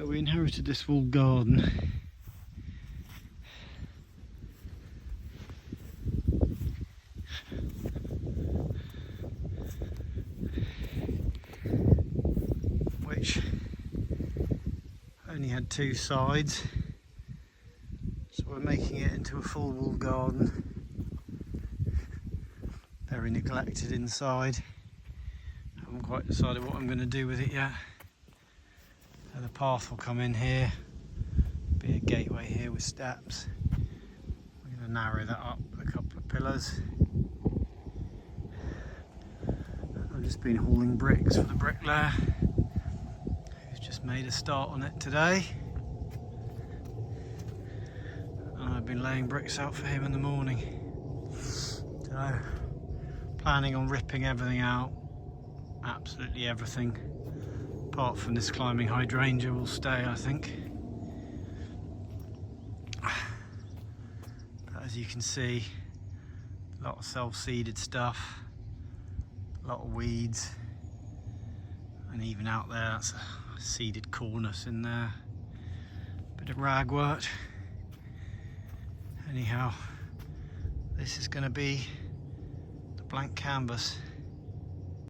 So we inherited this walled garden. Which only had two sides. So we're making it into a full walled garden. Very neglected inside. I haven't quite decided what I'm going to do with it yet. So the path will come in here, be a gateway here with steps. We're going to narrow that up with a couple of pillars. I've just been hauling bricks for the bricklayer, who's just made a start on it today. And I've been laying bricks out for him in the morning. So, planning on ripping everything out, absolutely everything. Apart from this climbing hydrangea will stay, I think. But as you can see, a lot of self-seeded stuff, a lot of weeds, and even out there, that's a seeded cornice in there. Bit of ragwort. Anyhow, this is going to be the blank canvas.